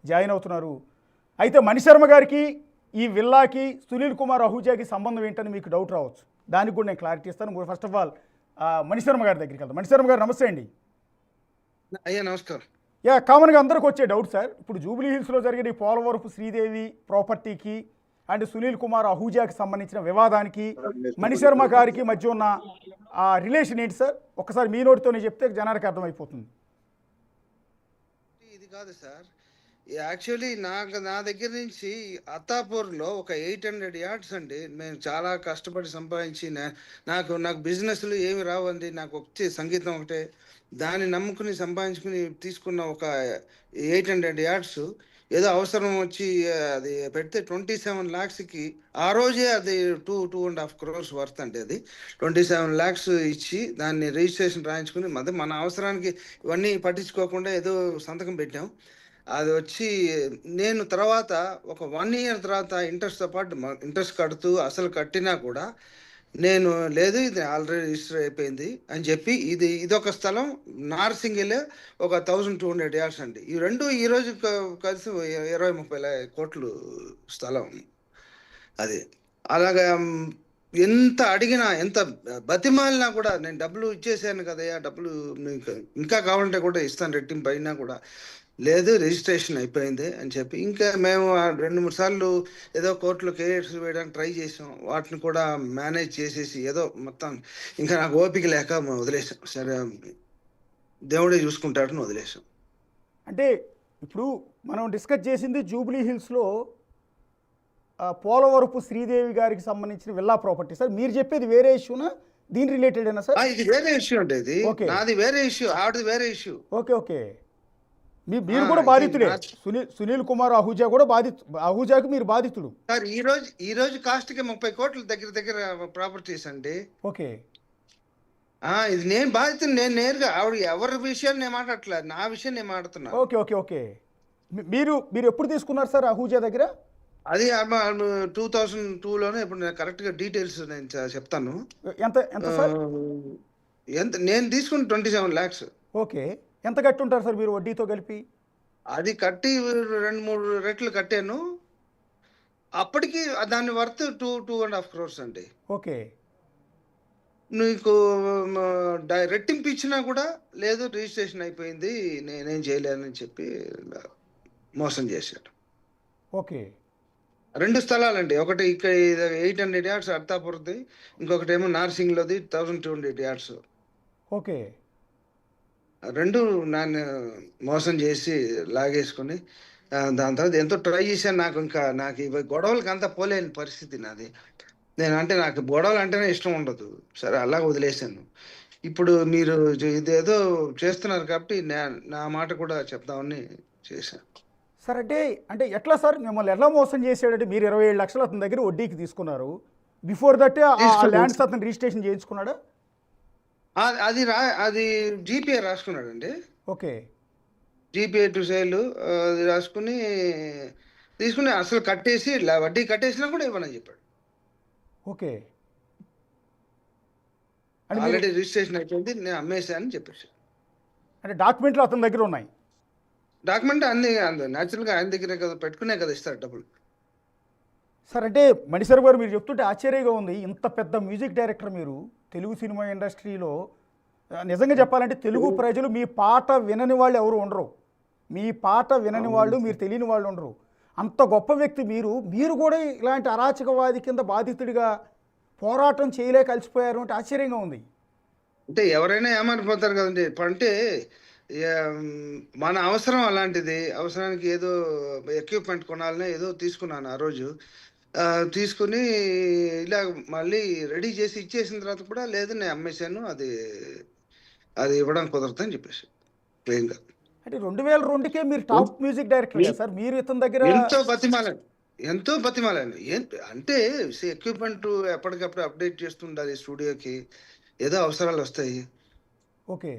Join అవుతున్నారు. అయితే మణిశర్మ గారికి ఈ విల్లాకి సునీల్ కుమార్ అహూజాకి సంబంధం ఏంటని మీకు డౌట్ రావచ్చు. దానికి కూడా నేను క్లారిటీ ఇస్తాను. ఫస్ట్ ఆఫ్ ఆల్ మణిశర్మ గారి దగ్గరికి వెళ్తాం. మణిశర్మ గారు నమస్తే అండి. అయ్యా నమస్కారం. కామన్గా అందరికి వచ్చే డౌట్ సార్, ఇప్పుడు జూబ్లీ హిల్స్లో జరిగిన ఈ పోలవరపు శ్రీదేవి ప్రాపర్టీకి అండ్ సునీల్ కుమార్ అహూజాకి సంబంధించిన వివాదానికి మణిశర్మ గారికి మధ్య ఉన్న రిలేషన్ ఏంటి సార్? ఒకసారి మీ నోటితోనే చెప్తే జనానికి అర్థమైపోతుంది. ఇది కాదు సార్, యాక్చువల్లీ నా దగ్గర నుంచి అత్తాపూర్లో ఒక 800 యార్డ్స్ అండి. మేము చాలా కష్టపడి సంపాదించి నాకు బిజినెస్లు ఏమి రావండి. నాకు వచ్చే సంగీతం ఒకటే, దాన్ని నమ్ముకుని సంపాదించుకుని తీసుకున్న ఒక 800 యార్డ్స్ ఏదో అవసరం వచ్చి అది పెడితే 27 lakhsకి ఆ రోజే అది 2.5 crores వర్త్ అండి. అది 27 lakhs ఇచ్చి దాన్ని రిజిస్ట్రేషన్ రాయించుకుని మన అవసరానికి ఇవన్నీ పట్టించుకోకుండా ఏదో సంతకం పెట్టాం. అది వచ్చి నేను తర్వాత ఒక 1 year తర్వాత ఇంట్రెస్ట్తో పాటు ఇంట్రెస్ట్ కడుతూ అసలు కట్టినా కూడా నేను లేదు ఇది ఆల్రెడీ రిజిస్టర్ అయిపోయింది అని చెప్పి ఇదొక స్థలం నార్సింగిల్ ఒక 1200 యార్డ్స్ అండి. ఈ రెండు ఈరోజు కలిసి 20-30 కోట్లు స్థలం. అది అలాగా ఎంత అడిగినా ఎంత బతిమాలినా కూడా నేను డబ్బులు ఇచ్చేసాను కదయ్యా, డబ్బులు ఇంకా కావాలంటే కూడా ఇస్తాను రెట్టింపు అయినా కూడా లేదు రిజిస్ట్రేషన్ అయిపోయింది అని చెప్పి ఇంకా మేము 2-3 సార్లు ఏదో కోర్టులో కేసు వేయడానికి ట్రై చేసాం. వాటిని కూడా మేనేజ్ చేసేసి ఏదో మొత్తం ఇంకా నాకు ఓపిక లేక వదిలేసాం. సరే దేవుడే చూసుకుంటాడని వదిలేసాం. అంటే ఇప్పుడు మనం డిస్కస్ చేసింది జూబ్లీ హిల్స్లో పోలవరపు శ్రీదేవి గారికి సంబంధించిన విల్లా ప్రాపర్టీ సార్. మీరు చెప్పేది వేరే ఇష్యూనా, దీని రిలేటెడ్ అయినా సార్? ఇది వేరే ఇష్యూ అంటే ఇది నాది వేరే ఇష్యూ, ఆవిడది వేరే ఇష్యూ. ఓకే ఓకే, మీరు కూడా బాధితులే. సునీల్ కుమార్ అహూజా కూడా అహూజాకి మీరు బాధితుడు సార్. ఈ రోజు కాస్ట్ కి 30 కోట్ల దగ్గర ప్రాపర్టీస్ అండి. ఓకే, ఇది నేను బాధితుడు. నేను నేరుగా ఆవిడ ఎవరి విషయాన్ని నేను మాట్లాడట్లేదు, నా విషయం నేను మాట్లాడుతున్నా. ఓకే ఓకే ఓకే, మీరు ఎప్పుడు తీసుకున్నారు సార్ అహూజా దగ్గర? అది 2002లోనే. ఇప్పుడు నేను కరెక్ట్ గా డీటెయిల్స్ నేను చెప్తాను. ఎంత ఎంత సార్? ఎంత నేను తీసుకున్న 27 lakhs. ఓకే, ఎంత కట్టి ఉంటారు సార్ మీరు వడ్డీతో కలిపి? అది కట్టి 2-3 రెట్లు కట్టాను. అప్పటికి దాని వర్త్ 2.5 crores అండి. ఓకే, నీకు రెట్టింపు ఇచ్చినా కూడా లేదు రిజిస్ట్రేషన్ అయిపోయింది నేనేం చేయలేనని చెప్పి మోసం చేశాడు. ఓకే, 2 స్థలాలండి. ఒకటి ఇక్కడ 800 యార్డ్స్ అత్తాపూర్ది, ఇంకొకటి ఏమో నార్సింగ్లోది 1200 యార్డ్స్. ఓకే, 2 నన్ను మోసం చేసి లాగేసుకుని దాని తర్వాత ఎంతో ట్రై చేశాను. నాకు ఇవి గొడవలకి అంతా పోలేని పరిస్థితి నాది. నాకు గొడవలు అంటేనే ఇష్టం ఉండదు. సరే అలా వదిలేశాను. ఇప్పుడు మీరు ఇదేదో చేస్తున్నారు కాబట్టి నా మాట కూడా చెప్దామని చేశాను సార్. అంటే ఎట్లా సార్ మిమ్మల్ని ఎట్లా మోసం చేశాడంటే మీరు 27 లక్షలు అతని దగ్గర వడ్డీకి తీసుకున్నారు. బిఫోర్ దట్ ఆ ల్యాండ్స్ అతను రిజిస్ట్రేషన్ చేయించుకున్నాడా? అది జీపీఏ రాసుకున్నాడండి. ఓకే, జీపీఏ టు సేల్ అది రాసుకుని తీసుకుని అసలు కట్టేసి వడ్డీ కట్టేసినా కూడా ఇవ్వనని చెప్పాడు. ఓకే, ఆల్రెడీ రిజిస్ట్రేషన్ అయిపోయింది నేను అమ్మేసానని చెప్పేసి. అంటే డాక్యుమెంట్లు అతని దగ్గర ఉన్నాయి. డాక్యుమెంట్ అన్ని న్యాచురల్గా ఆయన దగ్గరే కదా పెట్టుకునే కదా ఇస్తారు డబ్బులు. సార్ అంటే మణిశర్మ గారు మీరు చెప్తుంటే ఆశ్చర్యంగా ఉంది. ఇంత పెద్ద మ్యూజిక్ డైరెక్టర్ మీరు తెలుగు సినిమా ఇండస్ట్రీలో. నిజంగా చెప్పాలంటే తెలుగు ప్రజలు మీ పాట వినని వాళ్ళు ఎవరు ఉండరు. మీ పాట వినని వాళ్ళు, మీరు తెలియని వాళ్ళు ఉండరు. అంత గొప్ప వ్యక్తి మీరు కూడా ఇలాంటి అరాచకవాది కింద బాధితుడిగా పోరాటం చేయలేక కలిసిపోయారు అంటే ఆశ్చర్యంగా ఉంది. అంటే ఎవరైనా ఏమనిపోతారు కదండి. అంటే మన అవసరం అలాంటిది. అవసరానికి ఏదో ఎక్విప్మెంట్ కొనాలనే ఏదో తీసుకున్నాను ఆ రోజు. తీసుకుని ఇలా మళ్ళీ రెడీ చేసి ఇచ్చేసిన తర్వాత కూడా లేదు నేను అమ్మేశాను, అది ఇవ్వడం కుదరదని చెప్పేసి ప్లెయిన్గా. అంటే 2002కే మీరు టాప్ మ్యూజిక్ డైరెక్టర్ కదా సార్. మీరు ఇతని దగ్గర ఎంతో బతిమాలను అంటే ఎక్విప్మెంట్ ఎప్పటికప్పుడు అప్డేట్ చేస్తుండాలి స్టూడియోకి, ఏదో అవసరాలు వస్తాయి. ఓకే,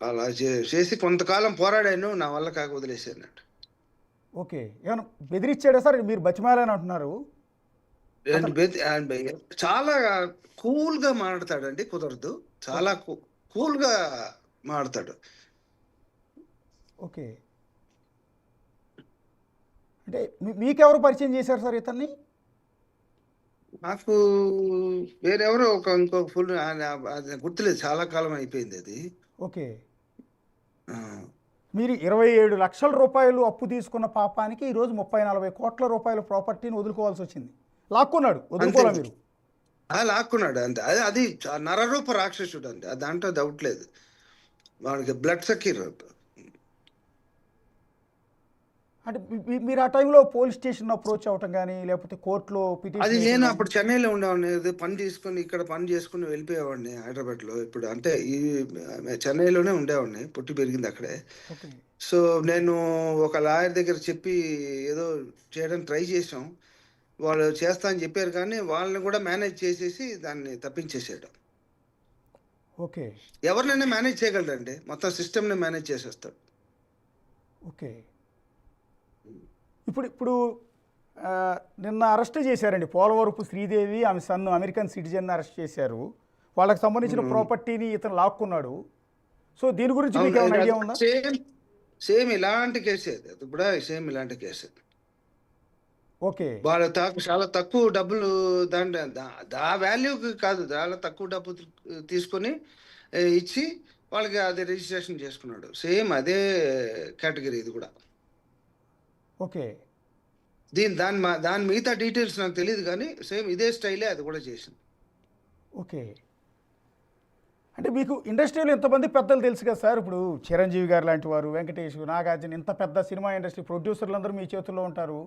అలా చేసి కొంతకాలం పోరాడాను, నా వల్ల కాక వదిలేసాను. ఓకే, ఏమన్నా బెదిరించాడా సార్? మీరు బతిమాలని అంటున్నారు. చాలా కూల్గా మాట్లాడతాడండి. కుదరదు, చాలా కూల్గా మాట్లాడతాడు. ఓకే. అంటే మీకెవరు పరిచయం చేశారు సార్ ఇతన్ని? నాకు వేరెవరో ఇంకో ఫుల్ అది గుర్తులేదు. చాలా కాలం అయిపోయింది అది. ఓకే. ఆ! మీరు 27,00,000 రూపాయలు అప్పు తీసుకున్న పాపానికి ఈరోజు 30-40 కోట్ల రూపాయల ప్రాపర్టీని వదులుకోవాల్సొచ్చింది. లాక్కున్నాడు. అంతే. వదులుకోలా మీరు. లాక్కున్నాడు అంతే. అది నరరూప రాక్షసుడండి. దాంట్లో డౌట్ లేదు. వాడికి బ్లడ్ సక్కీర్. అంటే మీరు ఆ టైంలో పోలీస్ స్టేషన్ అప్రోచ్ అవ్వటం గానీ, లేకపోతే కోర్టులో అది పిటిషన్ నేను వేయటం గానీ అప్పుడు చెన్నైలో ఉండేవాడిని. ఏదో పని చేసుకొని ఇక్కడ పని చేసుకొని వెళ్ళిపోయేవాడిని హైదరాబాద్‌లో. ఇప్పుడు అంటే చెన్నైలోనే ఉండేవాడిని. పుట్టి పెరిగింది అక్కడే. ఓకే. సో, నేను ఒక లాయర్ దగ్గర చెప్పి ఏదో చేయడానికి ట్రై చేసాం. వాళ్ళు చేస్తా అని చెప్పారు కానీ, వాళ్ళని కూడా మేనేజ్ చేసేసి దాన్ని తప్పించేసాడు. ఓకే. ఎవరినైనా మేనేజ్ చేయగలడండి. మొత్తం సిస్టమ్‌ని మేనేజ్ చేసేస్తాడు. ఓకే. ఇప్పుడు నిన్న అరెస్ట్ చేశారండి. పోలవరపు శ్రీదేవి, ఆమె సన్ను అమెరికన్ సిటిజన్ అరెస్ట్ చేశారు. వాళ్ళకి సంబంధించిన హ్మ్. ప్రాపర్టీని ఇతను లాక్కున్నాడు. సో, దీని గురించి అవును. మీకేమైనా ఐడియా ఉందా? సేమ్ ఇలాంటి కేసే అది. అది కూడా సేమ్ ఇలాంటి కేసే. ఓకే. వాళ్ళు చాలా తక్కువ డబ్బులు దాంట్లో ఆ వాల్యూకి కాదు. చాలా తక్కువ డబ్బు తీసుకొని ఇచ్చి వాళ్ళకి అది రిజిస్ట్రేషన్ చేసుకున్నాడు. సేమ్ అదే కేటగిరీ ఇది కూడా. ఓకే. దాని మిగతా డీటెయిల్స్ నాకు తెలీదు కానీ సేమ్ ఇదే స్టైలే అది కూడా చేసింది. ఓకే. అంటే మీకు ఇండస్ట్రీలో ఇంతమంది పెద్దలు తెలుసు కదా సార్. ఇప్పుడు చిరంజీవి గారు లాంటి వారు, వెంకటేష్, నాగార్జున, ఇంత పెద్ద సినిమా ఇండస్ట్రీ ప్రొడ్యూసర్లందరూ మీ చేతుల్లో ఉంటారు.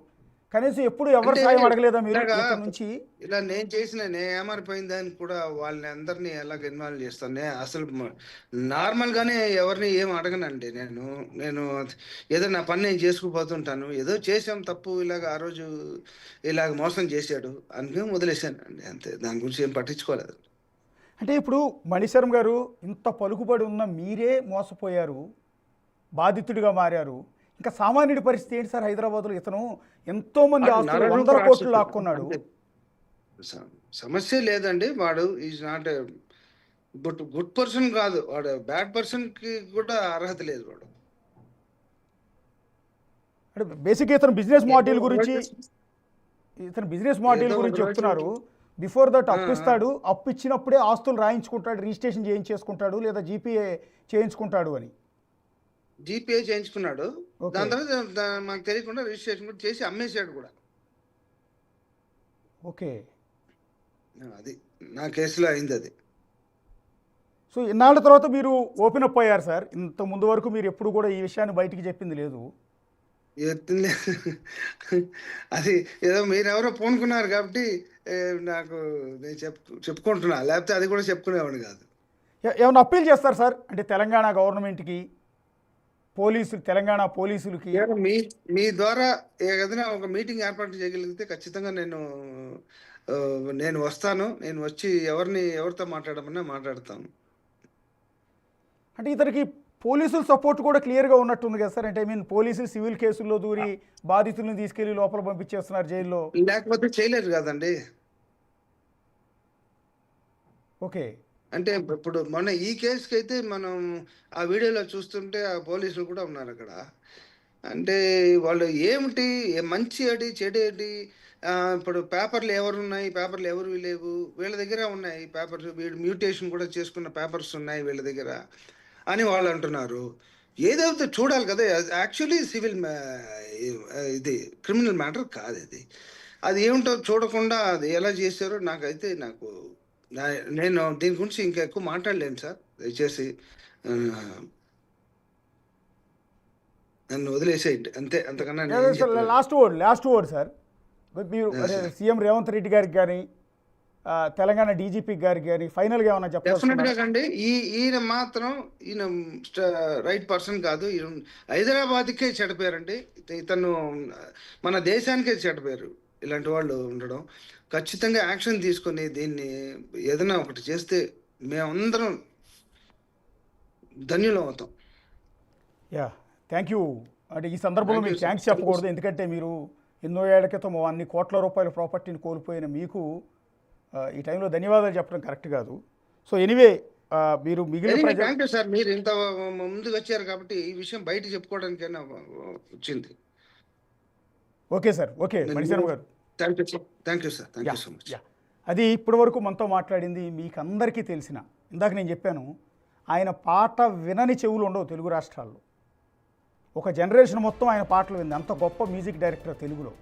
కనీసం ఎప్పుడు ఎవరు అంటే సాయం అడగలేదా మీరు ఇలాగా ఇతని నుంచి? ఇలా నేను ఏమారిపోయిన దానికి కూడా వాళ్ళని అందరినీ ఎలాగ ఇన్వాల్వ్ చేస్తాను. అసలు నార్మల్గానే ఎవరిని ఏం అడగనండి. నేను ఏదో నా పని నేను చేసుకుపోతుంటాను. ఏదో చేసాం తప్పు, ఇలాగ ఆ రోజు ఇలాగ మోసం చేశాడు అనుకుని వదిలేశాను అండి అంతే. దాని గురించి ఏం పట్టించుకోలేదు. అంటే ఇప్పుడు మణిశర్మ గారు ఇంత పలుకుబడి ఉన్న మీరే మోసపోయారు, బాధితుడిగా మారారు. ఇంకా సామాన్యుడి పరిస్థితి ఏంటి సార్? హైదరాబాద్లో ఇతను ఎంతోమంది ఆస్తులు నరరూప వందల కోట్లు రాక్షసుడు. లాక్కున్నాడు. అంతే. సమస్య లేదండి. వాడు ఈజ్ నాట్ గుడ్ పర్సన్ కాదు. వాడు బ్యాడ్ పర్సన్ కి కూడా అర్హత లేదు వాడు. అంటే బేసిక్గా ఇతను బిజినెస్ మోడల్ గురించి ఏదో ఒక రోజు చెప్తున్నారు. బిఫోర్ దట్ ఆ, అప్పు ఆ. ఇస్తాడు, అప్పు ఇచ్చినప్పుడే ఆస్తులు రాయించుకుంటాడు, రిజిస్ట్రేషన్ చేయించేసుకుంటాడు, లేదా జీపీఏ చేయించుకుంటాడు అని. జీపీఏ చేయించుకున్నాడు. ఓకే. దాని తర్వాత మాకు తెలియకుండా రిజిస్ట్రేషన్ కూడా చేసి అమ్మేశాడు కూడా. ఓకే. అది నా కేసులో అయింది అది. సో ఇన్నాళ్ళ తర్వాత మీరు ఓపెన్ అప్ అయ్యారు సార్. ఇంత ముందు వరకు మీరు ఎప్పుడు కూడా ఈ విషయాన్ని బయటికి చెప్పింది లేదు. ఎత్తులే. అది ఏదో మీరెవరో పూనుకున్నారు కాబట్టి నాకు నేను చెప్పుకుంటున్నా. లేకపోతే అది కూడా చెప్పుకునేవాడిని కాదు. ఏమైనా అప్పీల్ చేస్తారు సార్? అంటే తెలంగాణ గవర్నమెంట్కి, తెలంగాణ పోలీసులకి. మీ మీ ద్వారా ఏదైనా ఒక మీటింగ్ ఏర్పాటు చేయగలిగితే ఖచ్చితంగా నేను వస్తాను. నేను వచ్చి ఎవరితో మాట్లాడమన్నా మాట్లాడతాను. అంటే ఇతనికి పోలీసుల సపోర్ట్ కూడా క్లియర్గా ఉన్నట్టుంది కదా సార్. అంటే ఐ మీన్ పోలీసులు సివిల్ కేసుల్లో దూరి బాధితులను తీసుకెళ్లి లోపల పంపించేస్తున్నారు జైల్లో. లేకపోతే చేయలేరు కదండి. ఓకే. అంటే ఇప్పుడు మొన్న ఈ కేసుకి అయితే మనం ఆ వీడియోలో చూస్తుంటే ఆ పోలీసులు కూడా ఉన్నారు అక్కడ. అంటే వాళ్ళు ఏమిటి, మంచి ఏటి చెడు ఏంటి, ఇప్పుడు పేపర్లు ఎవరున్నాయి, పేపర్లు ఎవరివి లేవు, వీళ్ళ దగ్గర ఉన్నాయి పేపర్స్, వీడు మ్యూటేషన్ కూడా చేసుకున్న పేపర్స్ ఉన్నాయి వీళ్ళ దగ్గర అని వాళ్ళు అంటున్నారు. ఏదైతే చూడాలి కదా. యాక్చువల్లీ ఇది క్రిమినల్ మ్యాటర్ కాదు ఇది. అది ఏమిటో చూడకుండా అది ఎలా చేశారో నాకు నేను దీని గురించి ఇంకా ఎక్కువ మాట్లాడలేను సార్. దయచేసి నన్ను వదిలేసేయండి అంతే. అంతకన్నా నేను ఏం చెప్పలేను. Last word sir. మీరు Yes, sir. CM Revanth Reddy గారికి కానీ, తెలంగాణ డీజీపీ గారికి కానీ ఫైనల్గా ఏమైనా డెఫినెట్ గా చెప్పాల్సి? కండి. ఈయన రైట్ పర్సన్ కాదు. హైదరాబాద్కే చెడిపోయారండి. ఇతను మన దేశానికే చెడిపోయారు ఇలాంటి వాళ్ళు ఉండడం. ఖచ్చితంగా యాక్షన్ తీసుకొని దీన్ని ఏదైనా ఒకటి చేస్తే మేమందరం ధన్యులం అవుతాం. Yeah, thank you. అంటే ఈ సందర్భంలో Thank you, మీకు sir. థ్యాంక్స్ చెప్పకూడదు, ఎందుకంటే మీరు ఎన్నో ఏళ్ల క్రితం అన్ని కోట్ల రూపాయల ప్రాపర్టీని కోల్పోయిన మీకు ఈ టైంలో ధన్యవాదాలు చెప్పడం కరెక్ట్ కాదు. సో ఎనీవే, మీరు మిగిలిన ప్రజలు థ్యాంక్ యూ సార్. మీరు ఇంత ముందుకు వచ్చారు కాబట్టి ఈ విషయం బయట చెప్పుకోవడానికైనా వచ్చింది. ఓకే సార్, ఓకే మణిశర్మ గారు. Thank you sir. Thank you sir. Thank you so much. Yeah, అది ఇప్పటి వరకు మనతో మాట్లాడింది మీకు అందరికీ తెలిసిన, ఇందాక నేను చెప్పాను ఆయన పాట వినని చెవులు ఉండవు తెలుగు రాష్ట్రాల్లో. ఒక జనరేషన్ మొత్తం ఆయన పాటలు వింది, అంత గొప్ప మ్యూజిక్ డైరెక్టర్ తెలుగులో.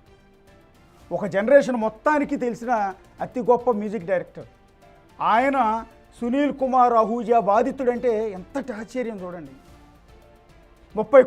ఒక జనరేషన్ మొత్తానికి తెలిసిన అతి గొప్ప మ్యూజిక్ డైరెక్టర్ ఆయన. సునీల్ కుమార్ అహూజా బాధితుడంటే ఎంతటి ఆశ్చర్యం చూడండి. 30